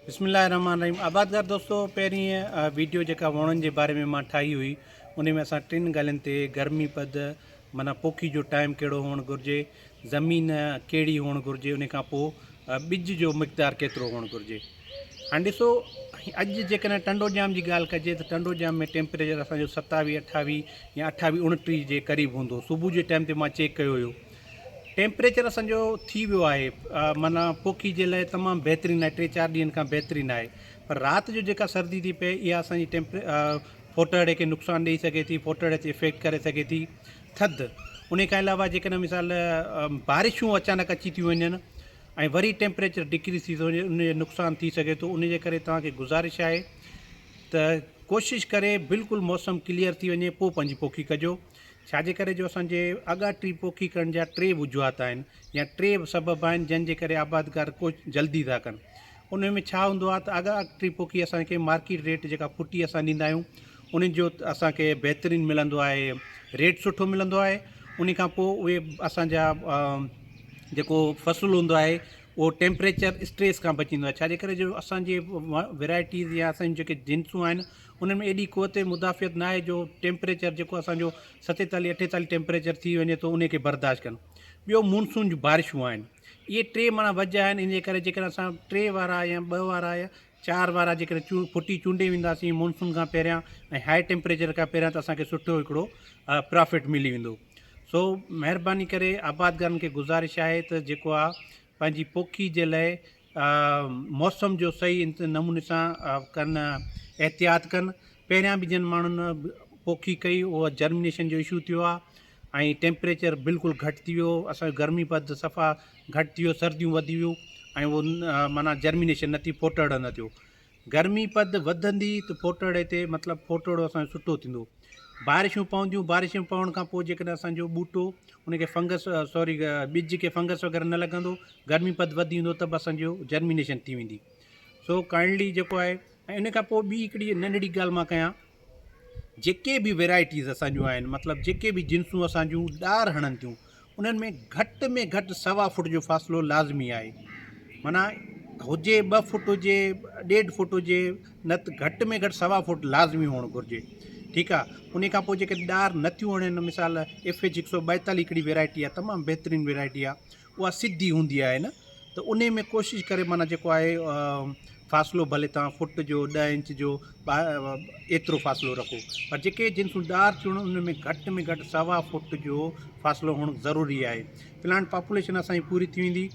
बिस्मिल्लाहिर्रहमानिर्रहीम। आबादगार दोस्तों, पहिरीं वीडियो जेका वणनि जे बारे में मां ठाही हुई उन में असां टिनि ॻाल्हियुनि ते गर्मी पद माना पोखी जो टाइम कहिड़ो हुअणु घुरिजे, ज़मीन कहिड़ी हुअणु घुरिजे, उन खां पोइ ॿिज जो मक़दारु केतिरो हुअणु घुरिजे। हाणे ॾिसो, अॼु जेकॾहिं टंडो जाम जी ॻाल्हि कजे त टंडो जाम में टेम्परेचर असांजो 27-28 या 28-29 जे क़रीब हूंदो। सुबुह जे टाइम ते मां चेक कयो हुयो, टेम्परेचर असांजो थी वियो आहे, माना पोखी जे लाइ तमामु बहितरीनु आहे, 3-4 ॾींहंनि खां बहितरीनु आहे। पर राति जो जेका सर्दी थी पए इहा असांजी फोटड़े खे नुक़सानु ॾेई सघे थी, फोटड़े ते इफेक्ट करे सघे थी। थधि उन खां अलावा जेकॾहिं मिसाल बारिशूं अचानक अची थियूं वञनि ऐं वरी टेम्परेचर डिक्रीज़ थी थो वञे, उन जो नुक़सानु थी सघे थो। उन जे करे तव्हांखे गुज़ारिश आहे त कोशिशि करे बिल्कुलु मौसम क्लियर थी वञे पोइ पंहिंजी पोखी कजो। छाजे करे जो असांजे अॻाटी पोखी करण जा 3 वजूहात आहिनि या 3 सबब आहिनि जंहिंजे करे आबादगार कोई जल्दी था कनि। उन में छा हूंदो आहे त अॻाटी पोखी असांखे मार्केट रेट जेका फुटी असां ॾींदा आहियूं उन जो असांखे बहितरीनु मिलंदो आहे, रेट सुठो मिलंदो आहे। उन खां पोइ उहे असांजा जेको फ़सुलु हूंदो आहे उहो टेम्परेचर स्ट्रेस खां बचींदो आहे। छाजे करे जो असांजे वैराइटीज़ या असांजी जेके जिन्सूं आहिनि उननि में एॾी क़ुवत मुदाफ़ियत न आहे जो टेम्परेचर जेको असांजो 47-48 टेम्परेचर थी वञे थो उन खे बर्दाश्त कनि। ॿियो मानसून जूं बारिशूं आहिनि, इहे 3 माना वजह आहिनि। इन जे करे जेकॾहिं असां 3 वारा या 2 वारा या 4 वारा जेकॾहिं फुटी चूंडे वेंदासीं मानसून खां पहिरियां ऐं हाई टेम्परेचर खां पहिरियां त असांखे सुठो हिकिड़ो प्रॉफिट मिली वेंदो। सो महिरबानी करे आबादगारनि खे गुज़ारिश आहे त जेको आहे पंहिंजी पोखी जे लाइ मौसम जो सही नमूने सां कनि, एहतियात कनि। पहिरियां बि जिन माण्हुनि पोखी कई उहा जर्मिनेशन जो इशू थियो आहे ऐं टेम्परेचर बिल्कुलु घटि थी वियो, असांजो गर्मी पद सफ़ा घटि थी वियो, सर्दियूं वधी वियूं ऐं उहो माना जर्मिनेशन न थी, फोटड़ न थियो। गर्मी पद वधंदी त फोटड़े ते मतिलबु फोटड़ो असांजो सुठो थींदो। बारिशूं पवंदियूं, बारिशूं पवण खां पोइ जेकॾहिं असांजो ॿूटो उनखे फंगस ॿिज खे फंगस वग़ैरह न लॻंदो, गर्मी पद वधी वेंदो त बि असांजो जर्मिनेशन थी वेंदी। सो काइंडली जेको आहे ऐं इन खां पोइ ॿी हिकिड़ी नंढड़ी ॻाल्हि मां कयां, जेके बि वैराइटीज़ असांजूं आहिनि, मतिलबु जेके बि जिन्सूं असांजूं ॾार हणनि थियूं उन्हनि में घटि 1.25 फुट जो फ़ासिलो लाज़मी आहे। माना हुजे 2 फुट हुजे, 1.5 फुट हुजे, न त घटि में घटि 1.25 फुट लाज़मी हुअणु घुरिजे। ठीकु आहे। उन खां पोइ जेके ॾार नथियूं हणनि, मिसाल FH 142 हिकिड़ी वैराइटी आहे, तमामु बहितरीनु वैराइटी आहे, उहा सिधी हूंदी आहे न, त उन में कोशिशि करे माना जेको आहे फ़ासिलो भले तव्हां फुट जो 10 इंच जो एतिरो फ़ासिलो रखो। पर जेके जिन्सूं ॾार थियूं उन में घटि 1.25 फुट जो फ़ासिलो हुअणु ज़रूरी आहे। प्लांट पॉपुलेशन असांजी पूरी थी वेंदी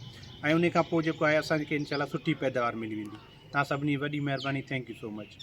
ऐं उन खां पोइ जेको आहे असांखे इनशाला सुठी पैदावार मिली वेंदी। तव्हां सभिनी वॾी महिरबानी। Thank you so much.